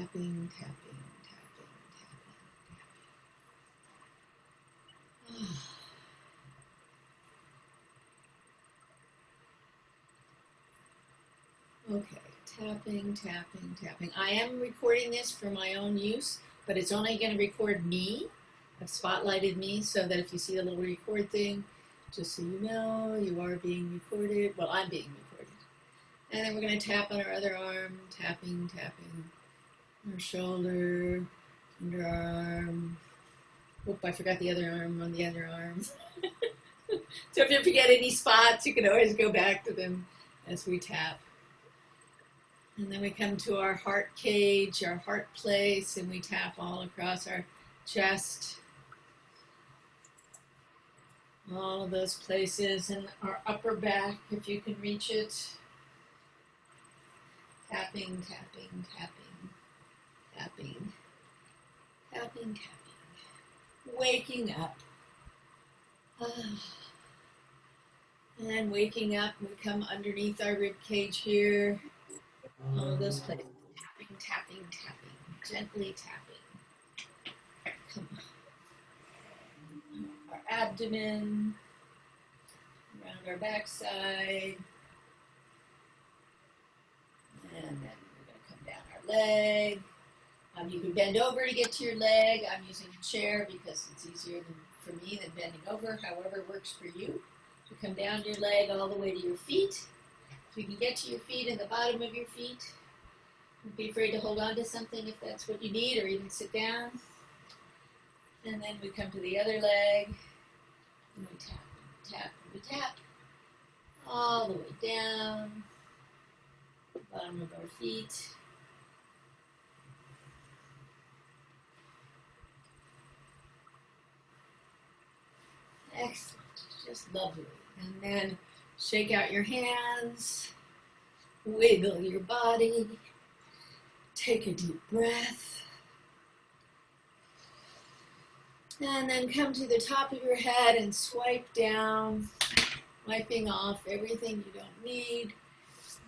tapping, tapping, tapping. Okay, tapping, tapping, tapping. I am recording this for my own use, but it's only going to record me. I've spotlighted me so that if you see a little record thing, just so you know, you are being recorded. Well, I'm being recorded. And then we're going to tap on our other arm, tapping, tapping. Our shoulder, underarm. Oop, I forgot the other arm on the other arm. So if you forget any spots, you can always go back to them as we tap. And then we come to our heart cage, our heart place, and we tap all across our chest. All of those places, and our upper back, if you can reach it. Tapping, tapping, tapping, tapping, tapping, tapping. Waking up. And then waking up, we come underneath our rib cage here. All those places. Tapping, tapping, tapping. Gently tapping. Come on. Our abdomen. Around our backside. And then we're going to come down our leg. You can bend over to get to your leg. I'm using a chair because it's easier for me than bending over, however works for you. So come down your leg all the way to your feet. So you can get to your feet and the bottom of your feet. Don't be afraid to hold on to something if that's what you need, or even sit down. And then we come to the other leg. And we tap, tap, and we tap. All the way down. Bottom of our feet. Excellent, just lovely. And then shake out your hands, wiggle your body, take a deep breath, and then come to the top of your head and swipe down, wiping off everything you don't need,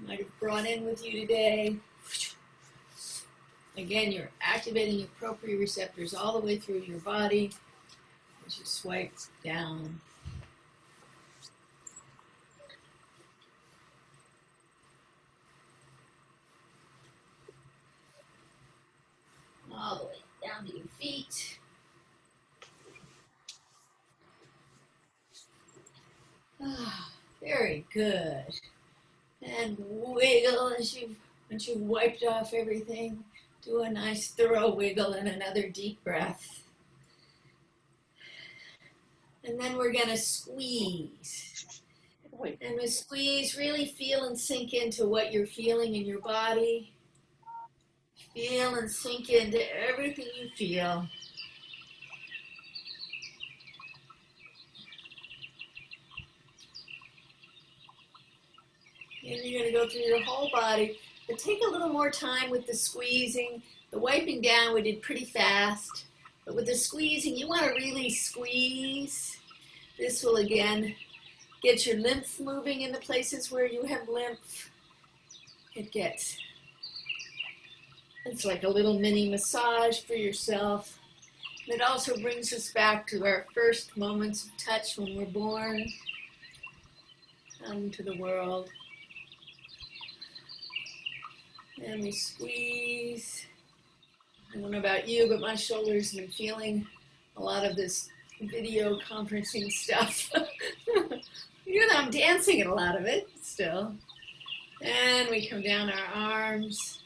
might have brought in with you today. Again, you're activating your proprioceptors all the way through your body as you swipe down. All the way down to your feet. Very good. And wiggle once you've wiped off everything. Do a nice thorough wiggle and another deep breath. And then we're going to squeeze. And we squeeze, really feel and sink into what you're feeling in your body. Feel and sink into everything you feel. And you're going to go through your whole body, but take a little more time with the squeezing. The wiping down we did pretty fast, but with the squeezing, you want to really squeeze. This will again get your lymph moving in the places where you have lymph. It's like a little mini massage for yourself. And it also brings us back to our first moments of touch when we're born, into the world. And we squeeze. I don't know about you, but my shoulders have been feeling a lot of this video conferencing stuff. You know, I'm dancing in a lot of it still. And we come down our arms.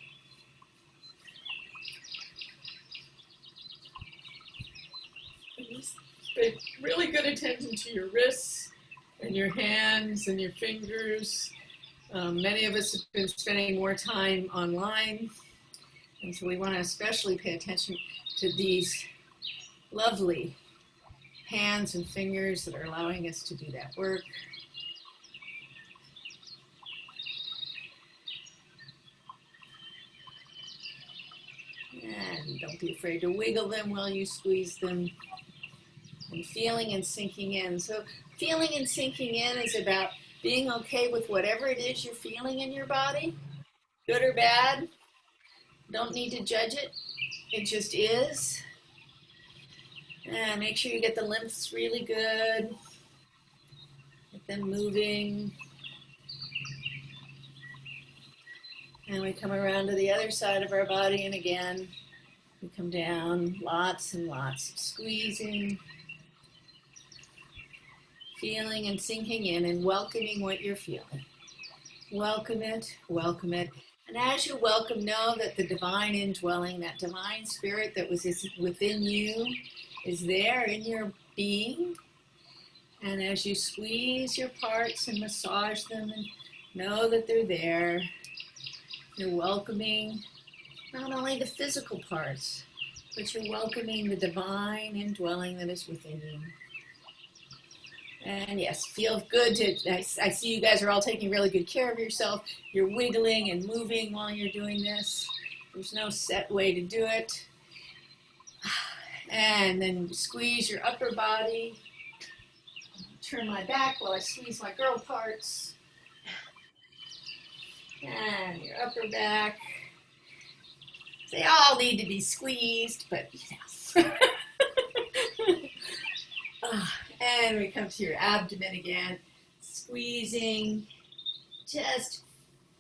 And just pay really good attention to your wrists and your hands and your fingers. Many of us have been spending more time online, and so we want to especially pay attention to these lovely hands and fingers that are allowing us to do that work. And don't be afraid to wiggle them while you squeeze them. And feeling and sinking in. So feeling and sinking in is about being okay with whatever it is you're feeling in your body, good or bad. Don't need to judge it. It just is. And make sure you get the lymphs really good. Get them moving. And we come around to the other side of our body, and again, we come down, lots and lots of squeezing, feeling and sinking in and welcoming what you're feeling. Welcome it, welcome it. And as you welcome, know that the divine indwelling, that divine spirit that was within you, is there in your being. And as you squeeze your parts and massage them and know that they're there, you're welcoming not only the physical parts, but you're welcoming the divine indwelling that is within you. And yes, feel good. I see you guys are all taking really good care of yourself. You're wiggling and moving while you're doing this. There's no set way to do it. And then squeeze your upper body. Turn my back while I squeeze my girl parts. And your upper back. They all need to be squeezed, but you know. And we come to your abdomen again, squeezing, just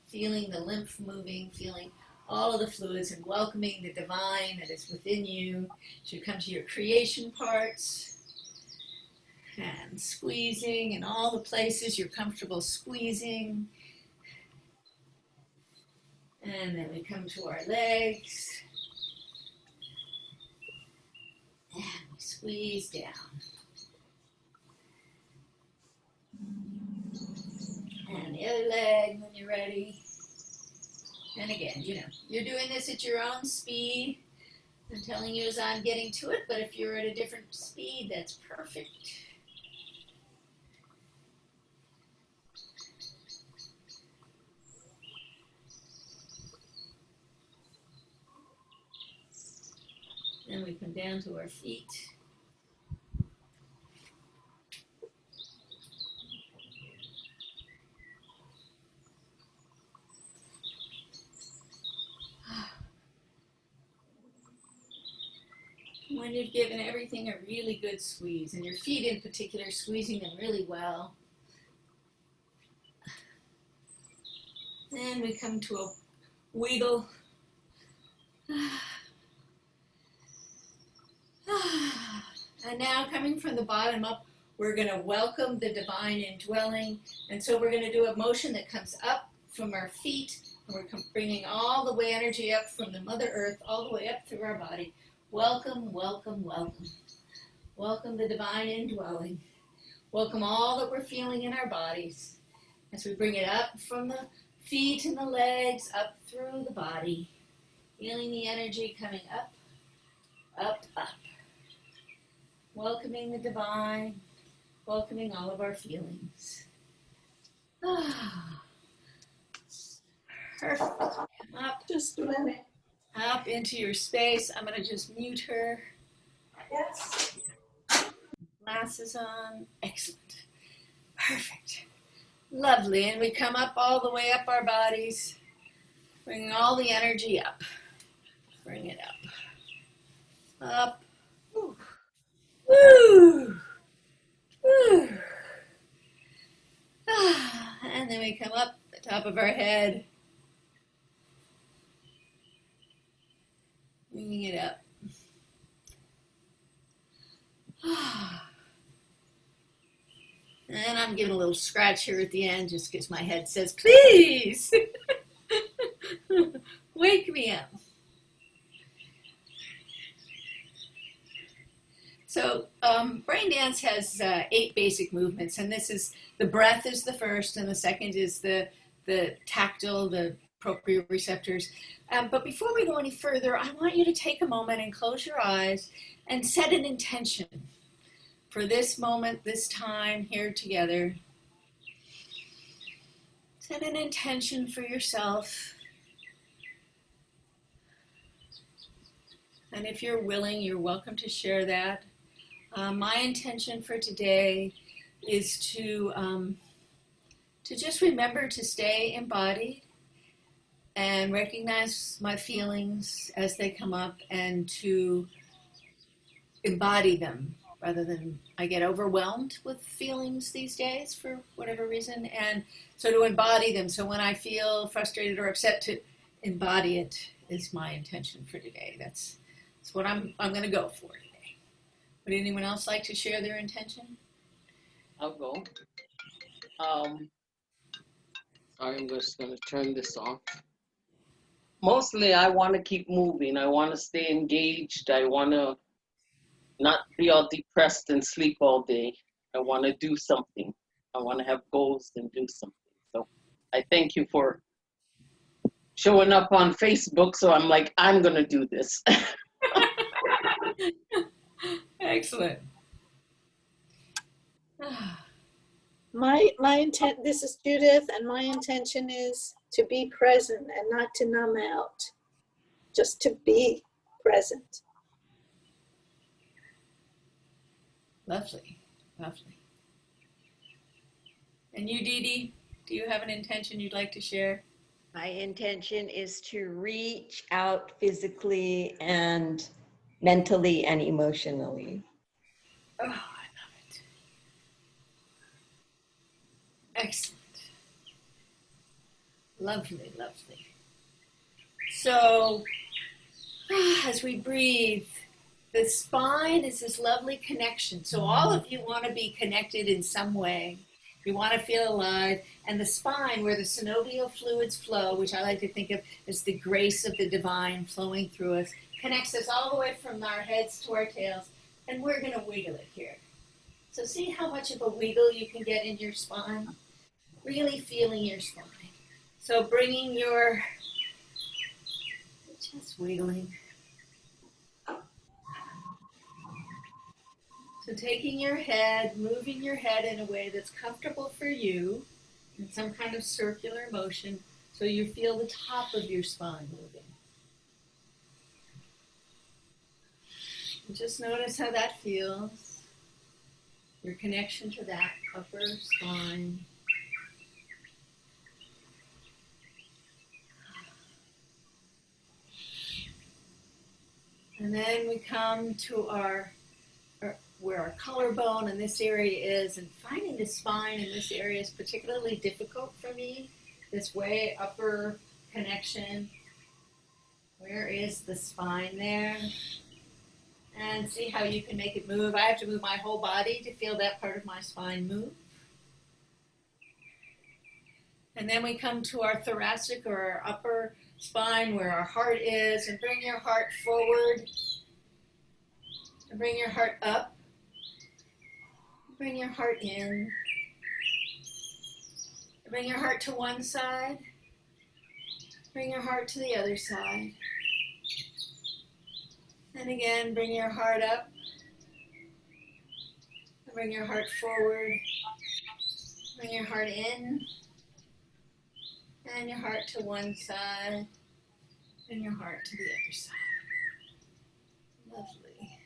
feeling the lymph moving, feeling all of the fluids and welcoming the divine that is within you. So you come to your creation parts and squeezing in all the places you're comfortable squeezing. And then we come to our legs and we squeeze down. And the other leg when you're ready. And again, you know, you're doing this at your own speed. I'm telling you as I'm getting to it, but if you're at a different speed, that's perfect. Then we come down to our feet. When you've given everything a really good squeeze, and your feet in particular, squeezing them really well. Then we come to a wiggle. And now coming from the bottom up, we're going to welcome the divine indwelling. And so we're going to do a motion that comes up from our feet. And we're bringing all the way energy up from the Mother Earth, all the way up through our body. Welcome, welcome, welcome. Welcome the divine indwelling. Welcome all that we're feeling in our bodies. As we bring it up from the feet and the legs, up through the body. Feeling the energy coming up, up, up. Welcoming the divine, welcoming all of our feelings. Perfect. Come up. Just a minute. Up into your space. I'm going to just mute her. Yes. Glasses on. Excellent. Perfect. Lovely. And we come up all the way up our bodies, bringing all the energy up. Bring it up. Up. Woo. Woo. Woo. And then we come up the top of our head. Bringing it up. And I'm giving a little scratch here at the end just because my head says, please, wake me up. So brain dance has 8 basic movements, and this is, the breath is the first, and the second is the tactile, the proprioceptors. But before we go any further, I want you to take a moment and close your eyes and set an intention for this moment, this time here together. Set an intention for yourself. And if you're willing, you're welcome to share that. My intention for today is to just remember to stay embodied and recognize my feelings as they come up and to embody them rather than I get overwhelmed with feelings these days for whatever reason. And so to embody them. So when I feel frustrated or upset, to embody it is my intention for today. That's what I'm going to go for today. Would anyone else like to share their intention? I'll go. Sorry, I'm just going to turn this off. Mostly, I want to keep moving. I want to stay engaged. I want to not be all depressed and sleep all day. I want to do something. I want to have goals and do something. So I thank you for showing up on Facebook. So I'm like, I'm going to do this. Excellent. My intent, this is Judith, and my intention is to be present and not to numb out, just to be present. Lovely, lovely. And you, Dee Dee, do you have an intention you'd like to share? My intention is to reach out physically and mentally and emotionally. Oh, I love it. Excellent. Lovely, lovely. So, as we breathe, the spine is this lovely connection. So all of you want to be connected in some way. You want to feel alive. And the spine, where the synovial fluids flow, which I like to think of as the grace of the divine flowing through us, connects us all the way from our heads to our tails. And we're going to wiggle it here. So see how much of a wiggle you can get in your spine? Really feeling your spine. So bringing your, just wiggling. So taking your head, moving your head in a way that's comfortable for you, in some kind of circular motion, so you feel the top of your spine moving. And just notice how that feels, your connection to that upper spine. And then we come to where our collarbone and this area is, and finding the spine in this area is particularly difficult for me. This way upper connection. Where is the spine there? And see how you can make it move. I have to move my whole body to feel that part of my spine move. And then we come to our thoracic or our upper spine where our heart is, and bring your heart forward. And bring your heart up. Bring your heart in. Bring your heart to one side. Bring your heart to the other side. And again, bring your heart up. Bring your heart forward. Bring your heart in. And your heart to one side. And your heart to the other side. Lovely.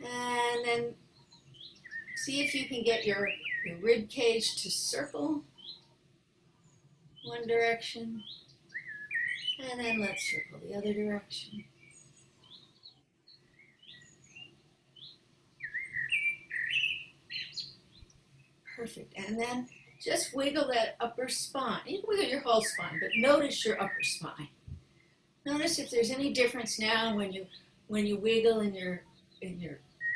And then see if you can get your rib cage to circle one direction, and then let's circle the other direction. Perfect. And then just wiggle that upper spine. You can wiggle your whole spine, but notice your upper spine. Notice if there's any difference now when you wiggle in your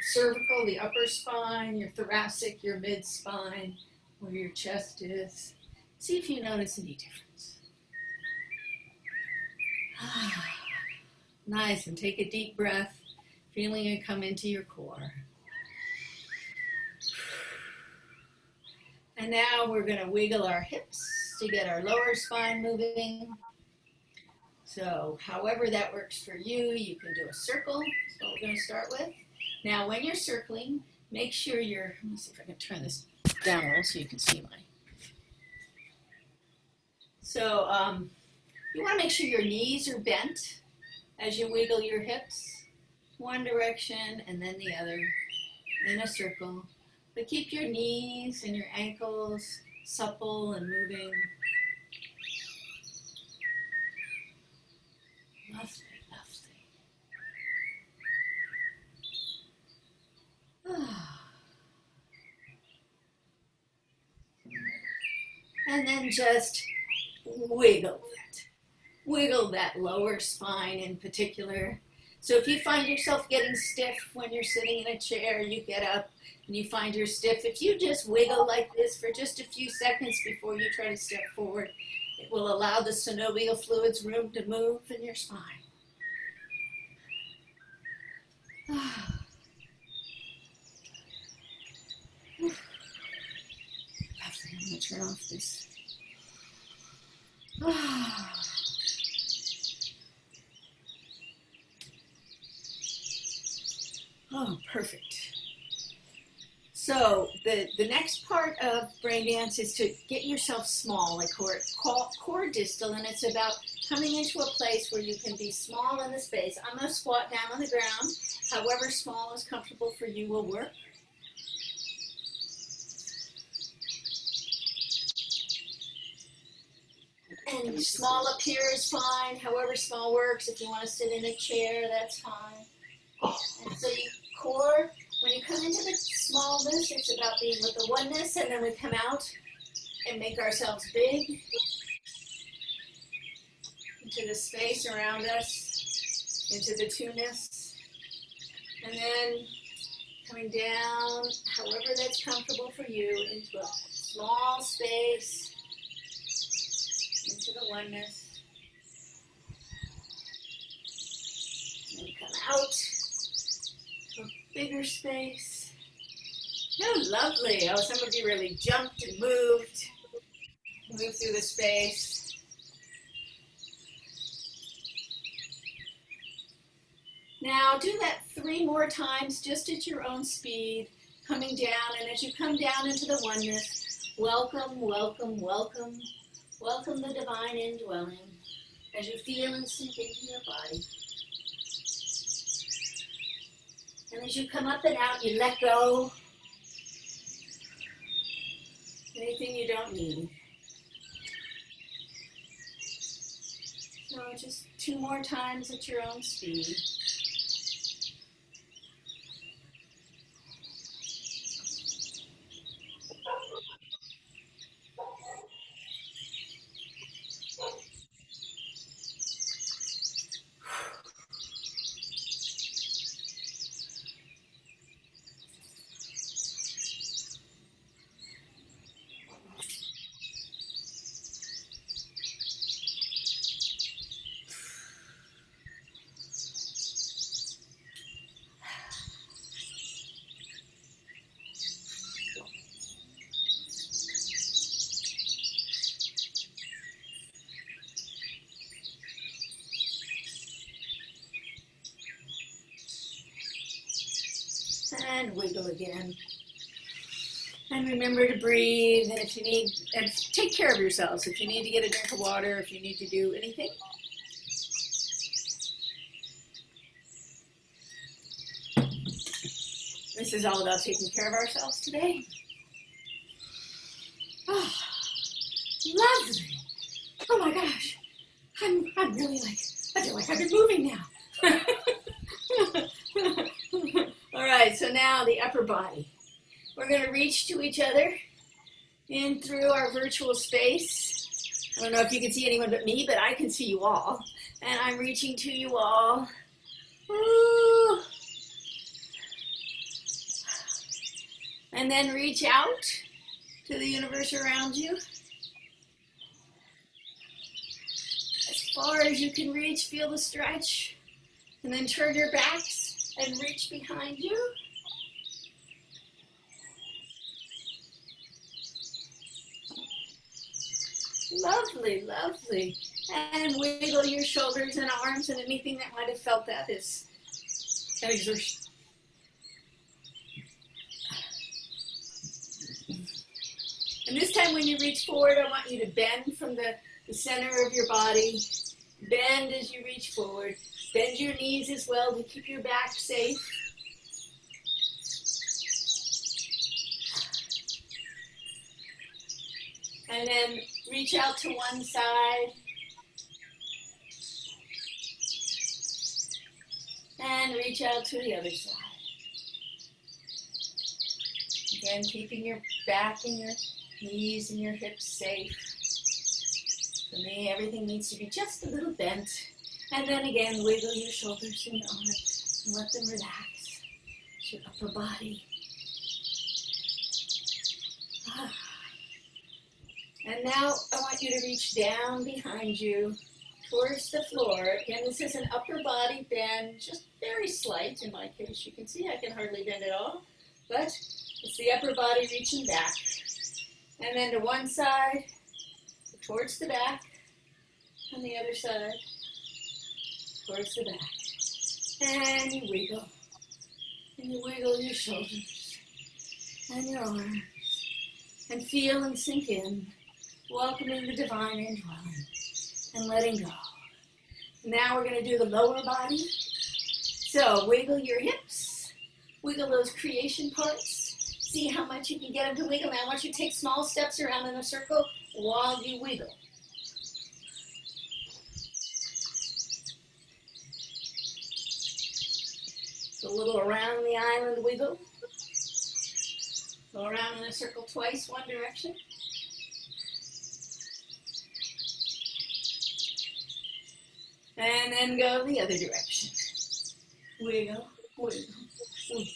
cervical, the upper spine, your thoracic, your mid spine, where your chest is. See if you notice any difference. Nice, and take a deep breath, feeling it come into your core. And now we're going to wiggle our hips to get our lower spine moving. So however that works for you, you can do a circle. That's what we're going to start with. Now, when you're circling, make sure let me see if I can turn this down a little so you can see mine. So you want to make sure your knees are bent as you wiggle your hips. One direction and then the other in a circle. But keep your knees and your ankles supple and moving. Lovely, lovely. And then just wiggle it. Wiggle that lower spine in particular. So if you find yourself getting stiff when you're sitting in a chair, you get up and you find you're stiff. If you just wiggle like this for just a few seconds before you try to step forward, it will allow the synovial fluids room to move in your spine. Lovely. I'm going to turn off this. Oh, perfect. So the next part of brain dance is to get yourself small, like core distal, and it's about coming into a place where you can be small in the space. I'm going to squat down on the ground. However small is comfortable for you will work. And small up here is fine. However small works. If you want to sit in a chair, that's fine. And so you core, when you come into the smallness, it's about being with the oneness, and then we come out and make ourselves big into the space around us, into the two-ness. And then coming down, however that's comfortable for you, into a small space, into the oneness. And then come out to a bigger space. Oh, lovely. Oh, some of you really jumped and moved through the space. Now do that 3 more times just at your own speed, coming down, and as you come down into the oneness, welcome, welcome, welcome, welcome the divine indwelling as you feel and sink into your body. And as you come up and out, you let go anything you don't need. So just 2 more times at your own speed. And wiggle again. And remember to breathe, and if you need, and take care of yourselves. If you need to get a drink of water, if you need to do anything. This is all about taking care of ourselves today. Oh, lovely. Oh my gosh. I'm really I feel like I've been moving now. All right, so now the upper body. We're going to reach to each other in through our virtual space. I don't know if you can see anyone but me, but I can see you all. And I'm reaching to you all. Ooh. And then reach out to the universe around you. As far as you can reach, feel the stretch. And then turn your backs and reach behind you. Lovely, lovely. And wiggle your shoulders and arms and anything that might have felt that is an exertion. And this time when you reach forward, I want you to bend from the center of your body. Bend as you reach forward. Bend your knees as well to keep your back safe. And then reach out to one side. And reach out to the other side. Again, keeping your back and your knees and your hips safe. For me, everything needs to be just a little bent. And then again, wiggle your shoulders and your arms and let them relax. Your upper body. And now I want you to reach down behind you towards the floor. Again, this is an upper body bend, just very slight in my case. You can see I can hardly bend at all, but it's the upper body reaching back. And then to one side, towards the back, and the other side, towards the back. And you wiggle. And you wiggle your shoulders and your arms. And feel and sink in, welcoming the divine indwelling and letting go. Now we're going to do the lower body. So wiggle your hips, wiggle those creation parts. See how much you can get them to wiggle. Now I want you to take small steps around in a circle while you wiggle. So a little around the island wiggle. Go around in a circle twice, one direction. And then go the other direction. Wiggle, wiggle, wiggle,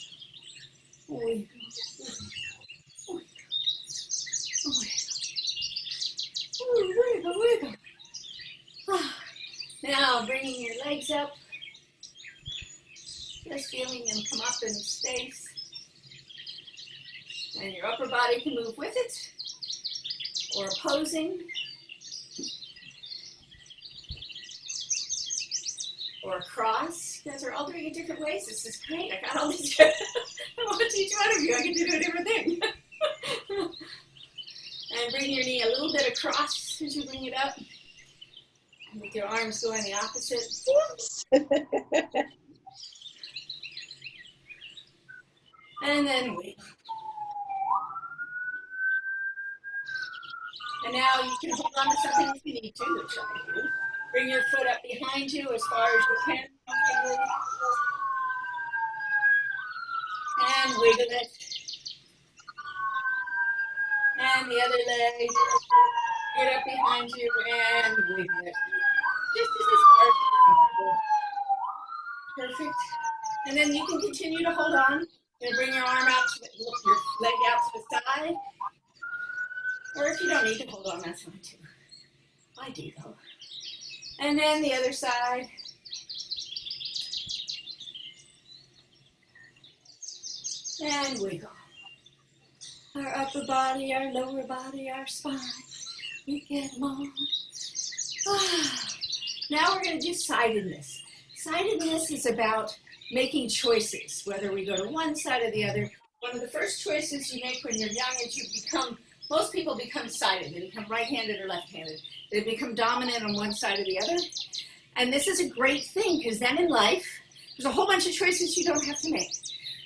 wiggle, wiggle, wiggle, wiggle, wiggle. Now bringing your legs up. Just feeling them come up in space. And your upper body can move with it, or opposing, or across. You guys are all doing it different ways. This is great. I got all these. I want to teach one of you. I get to do a different thing. And bring your knee a little bit across as you bring it up. And with your arms going the opposite. And then wait. And now you can hold on to something if you need to, which I do. Bring your foot up behind you as far as you can. And wiggle it. And the other leg. Get up behind you and wiggle it. Just as far as possible. Perfect. And then you can continue to hold on. And bring your arm out, your leg out to the side. Or if you don't need to hold on, that's fine too. I do though. And then the other side. And wiggle. Our upper body, our lower body, our spine. We get them all. Now we're going to do sidedness. Sidedness is about making choices, whether we go to one side or the other. One of the first choices you make when you're young is most people become sided. They become right-handed or left-handed. They become dominant on one side or the other. And this is a great thing, because then in life, there's a whole bunch of choices you don't have to make.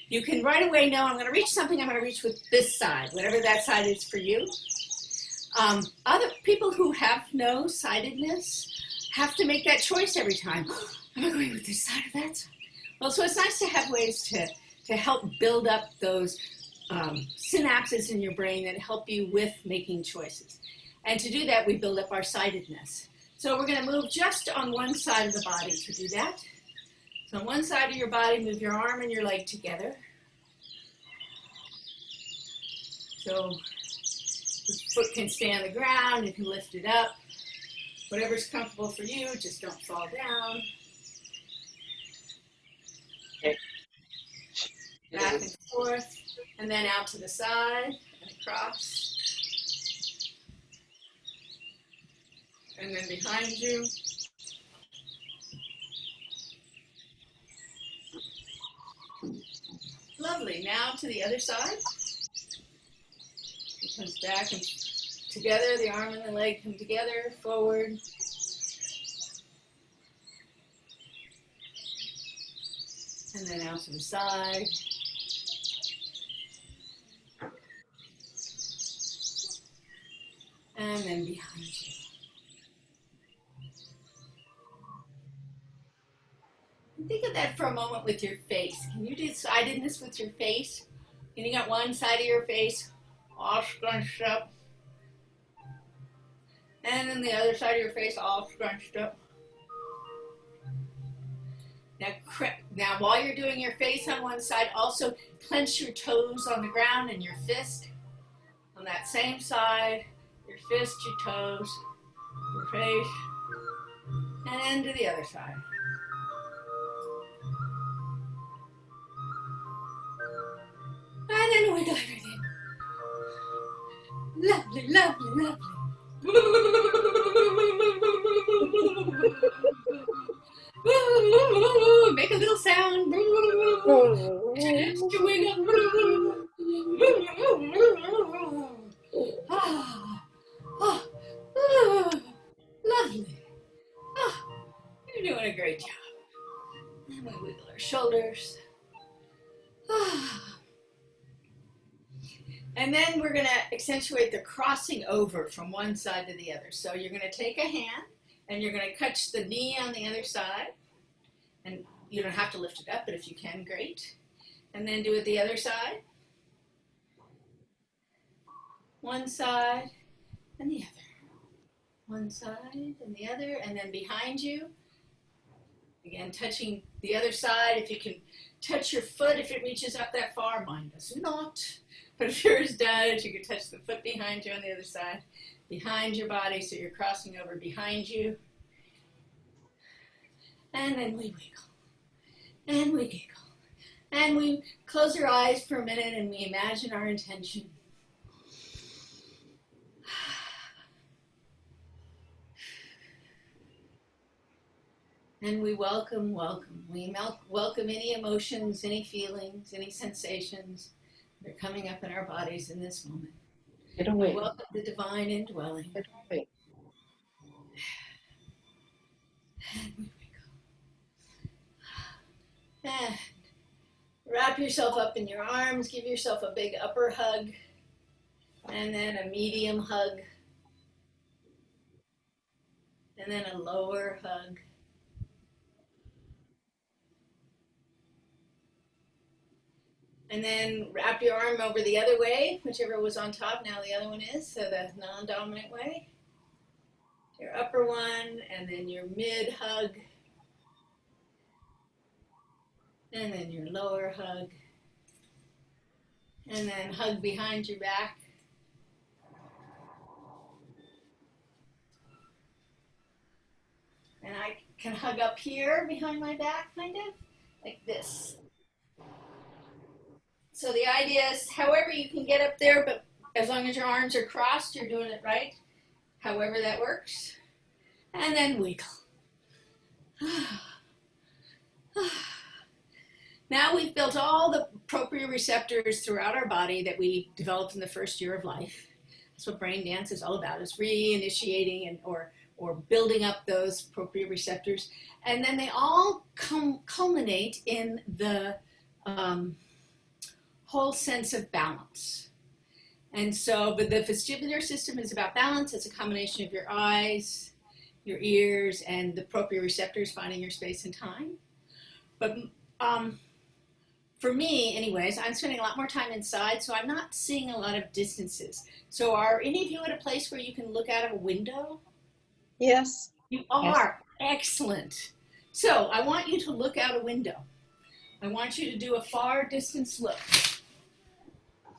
You can right away know, I'm going to reach something, I'm going to reach with this side, whatever that side is for you. Other people who have no sidedness have to make that choice every time. Am I going with this side or that side? Well, so it's nice to have ways to help build up those synapses in your brain that help you with making choices. And to do that, we build up our sidedness. So we're going to move just on one side of the body to do that. So on one side of your body, move your arm and your leg together. So the foot can stay on the ground, you can lift it up. Whatever's comfortable for you, just don't fall down. Okay. Back and forth, and then out to the side and across. And then behind you. Lovely. Now to the other side. It comes back and together, the arm and the leg come together, forward. And then out to the side. And then behind you. And think of that for a moment with your face. Can you decide in this with your face? And you got one side of your face all scrunched up, and then the other side of your face all scrunched up. Now, while you're doing your face on one side, also clench your toes on the ground and your fist on that same side. Your fist, your toes, your face, and then to the other side. And then wiggle everything. Lovely, lovely, lovely. Make a little sound. To wiggle. Lovely. You're doing a great job. And we wiggle our shoulders. And then we're going to accentuate the crossing over from one side to the other. So you're going to take a hand and you're going to catch the knee on the other side. And you don't have to lift it up, but if you can, great. And then do it the other side. One side and the other. One side and the other. And then behind you. Again, touching the other side. If you can touch your foot, if it reaches up that far, mine does not. But if yours does, you can touch the foot behind you on the other side, behind your body, so you're crossing over behind you. And then we wiggle. And we giggle. And we close our eyes for a minute and we imagine our intention. And we welcome. We welcome any emotions, any feelings, any sensations that are coming up in our bodies in this moment. Get away. We welcome the divine indwelling. Get away. And we wiggle. And wrap yourself up in your arms. Give yourself a big upper hug. And then a medium hug. And then a lower hug. And then wrap your arm over the other way, whichever was on top, now the other one is, so the non-dominant way. Your upper one, and then your mid hug. And then your lower hug. And then hug behind your back. And I can hug up here behind my back, kind of, like this. So the idea is, however you can get up there, but as long as your arms are crossed, you're doing it right. However that works. And then wiggle. Now we've built all the proprioceptors throughout our body that we developed in the first year of life. That's what brain dance is all about, is reinitiating and or building up those proprioceptors. And then they all culminate in the whole sense of balance. And so, but the vestibular system is about balance. It's a combination of your eyes, your ears, and the proprioceptors finding your space and time. But for me, anyways, I'm spending a lot more time inside, so I'm not seeing a lot of distances. So are any of you at a place where you can look out of a window? Yes. You are. Yes. Excellent. So I want you to look out a window. I want you to do a far distance look.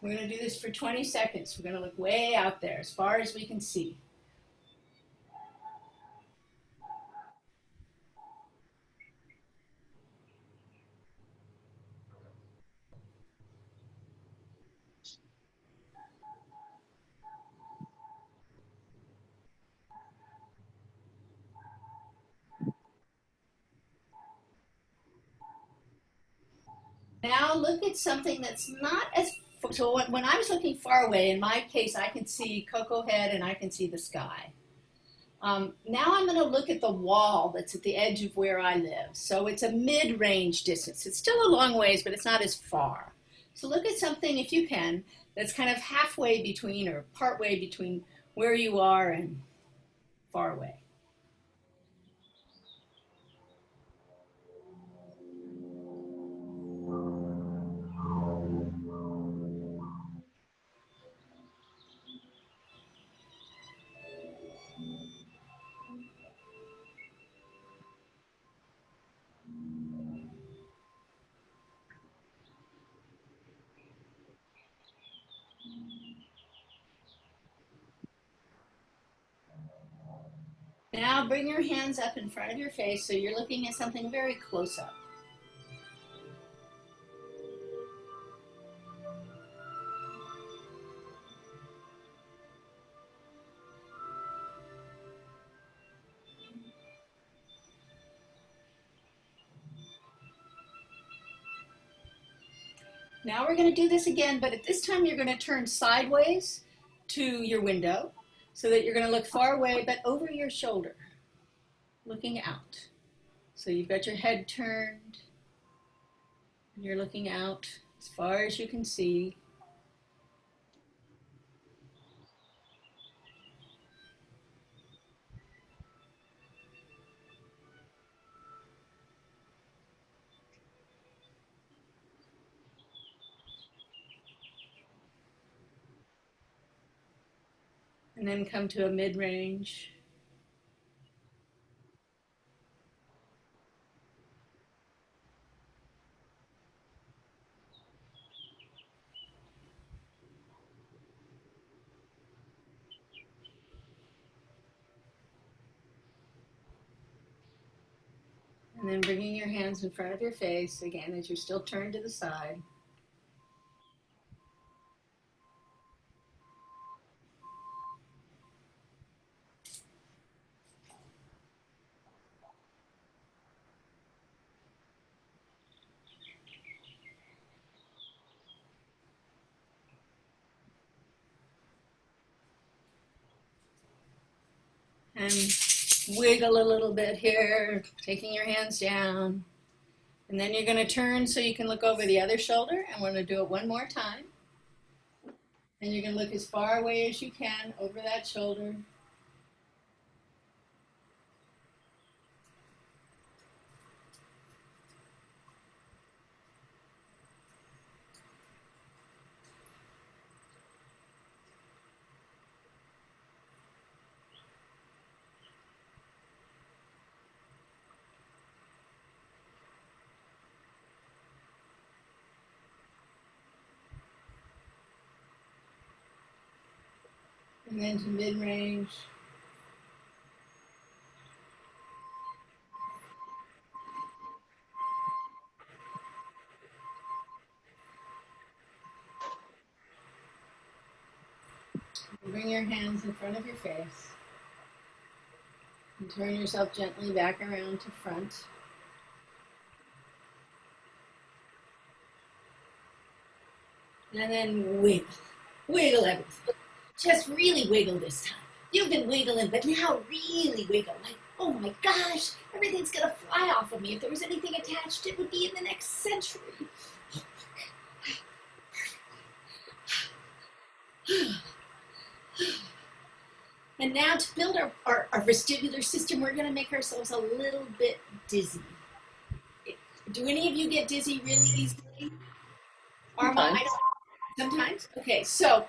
We're going to do this for 20 seconds. We're going to look way out there, as far as we can see. Now look at something that's not as, so when I was looking far away, in my case, I can see Cocoa Head and I can see the sky. Now I'm going to look at the wall that's at the edge of where I live. So it's a mid-range distance. It's still a long ways, but it's not as far. So look at something, if you can, that's kind of halfway between or partway between where you are and far away. Now bring your hands up in front of your face so you're looking at something very close up. Now we're going to do this again, but at this time you're going to turn sideways to your window so that you're going to look far away but over your shoulder, looking out. So you've got your head turned and you're looking out as far as you can see. And then come to a mid-range. And then bringing your hands in front of your face, again, as you're still turned to the side. And wiggle a little bit here, taking your hands down. And then you're going to turn so you can look over the other shoulder. And we're going to do it one more time. And you're going to look as far away as you can over that shoulder. And then to mid-range. Bring your hands in front of your face. And turn yourself gently back around to front. And then wiggle. Wiggle everything. Just really wiggle this time. You've been wiggling, but now really wiggle. Like, oh my gosh, everything's gonna fly off of me. If there was anything attached, it would be in the next century. And now to build our vestibular system, we're gonna make ourselves a little bit dizzy. Do any of you get dizzy really easily? Arma, sometimes? Okay, so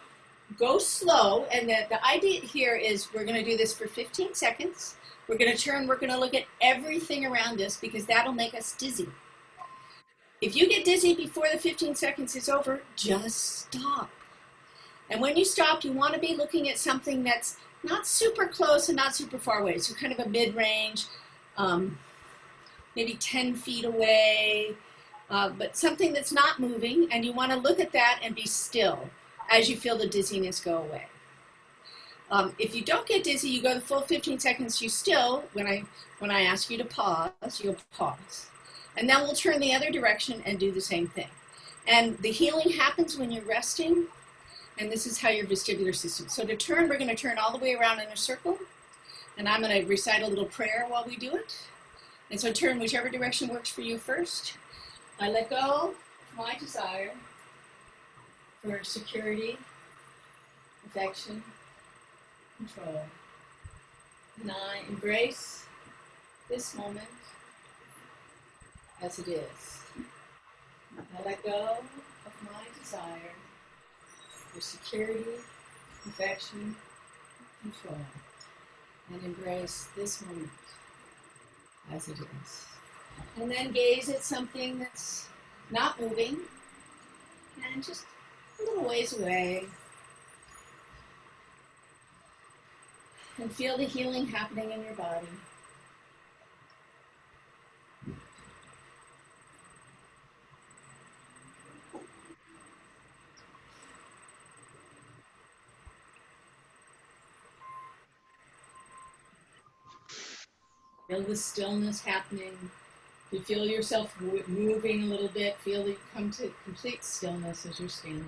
go slow, and the idea here is we're going to do this for 15 seconds. We're going to turn, we're going to look at everything around us because that'll make us dizzy. If you get dizzy before the 15 seconds is over, just stop. And when you stop, you want to be looking at something that's not super close and not super far away. So kind of a mid-range, maybe 10 feet away, but something that's not moving, and you want to look at that and be still as you feel the dizziness go away. If you don't get dizzy, you go the full 15 seconds, you still, when I ask you to pause, you'll pause. And then we'll turn the other direction and do the same thing. And the healing happens when you're resting, and this is how your vestibular system. So to turn, we're going to turn all the way around in a circle, and I'm going to recite a little prayer while we do it. And so turn whichever direction works for you first. I let go of my desire for security, affection, control. And I embrace this moment as it is. I let go of my desire for security, affection, control. And embrace this moment as it is. And then gaze at something that's not moving and just a little ways away. And feel the healing happening in your body. Feel the stillness happening. If you feel yourself moving a little bit, feel that you come to complete stillness as you're standing.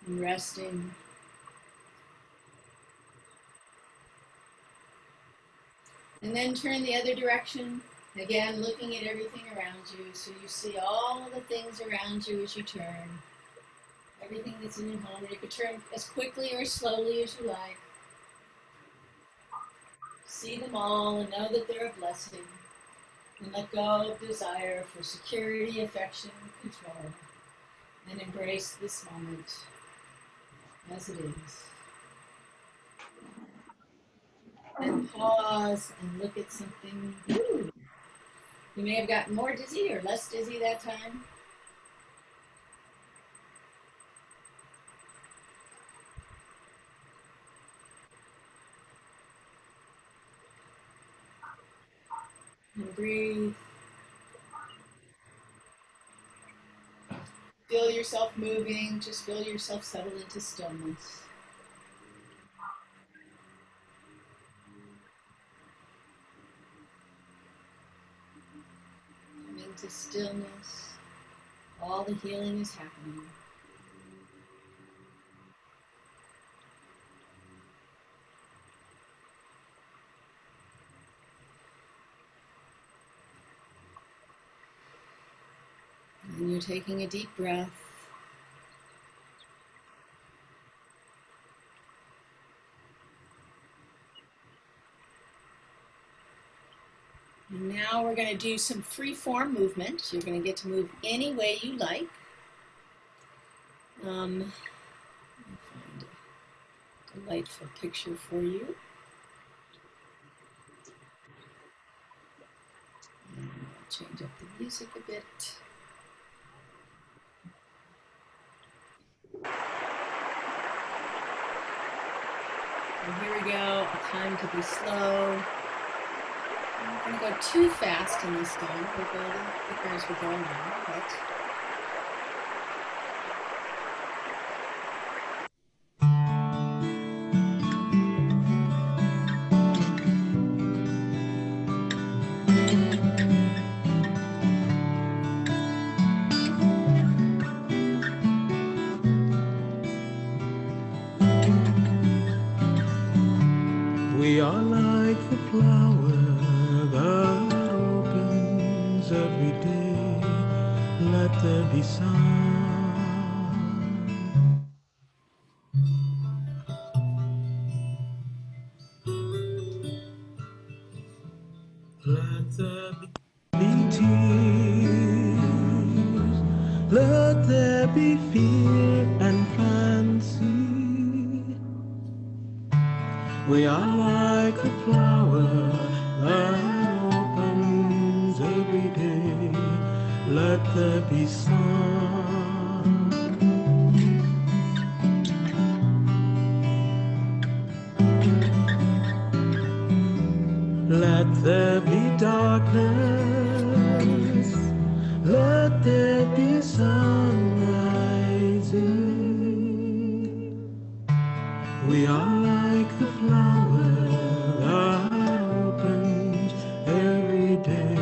And resting. And then turn the other direction. Again, looking at everything around you. So you see all the things around you as you turn. Everything that's in your home. And you can turn as quickly or slowly as you like. See them all and know that they're a blessing. And let go of desire for security, affection, and control. And embrace this moment as it is. And pause and look at something new. You may have gotten more dizzy or less dizzy that time. And breathe. Feel yourself moving. Just feel yourself settle into stillness. Coming to stillness. All the healing is happening. And you're taking a deep breath. And now we're going to do some free form movement. You're going to get to move any way you like. Let me find a delightful picture for you. And I'll change up the music a bit. And here we go, a time to be slow. I'm not going to go too fast in this time. We'll go a little quicker as we go along, but we are like the flower that opens every day. Let there be sun. Let there be tears. Let there be fear and fancy. We are like a flower that opens every day. Let there be sun. Let there be darkness. Let there be sun rising. We are like the flower that opens every day.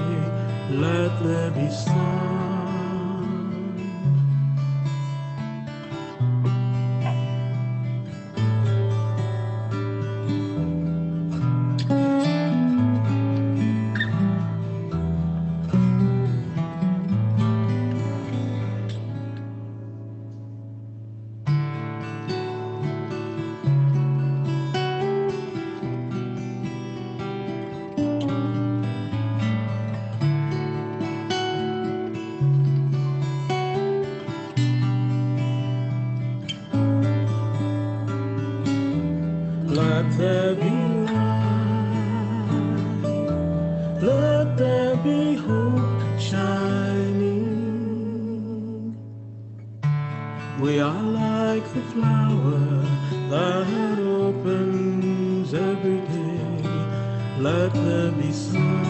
Let there be sun. We are like the flower that opens every day. Let there be sun.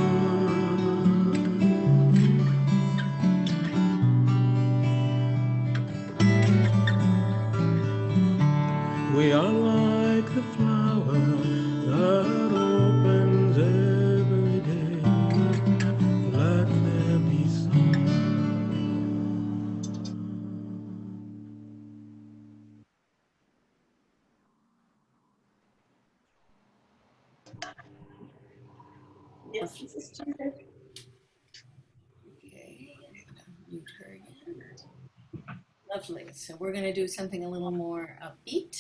We are like the flower that opens every day. Let there be sun. Yes, Sister Judith. Okay, I'm gonna mute her again. Lovely. So we're going to do something a little more upbeat.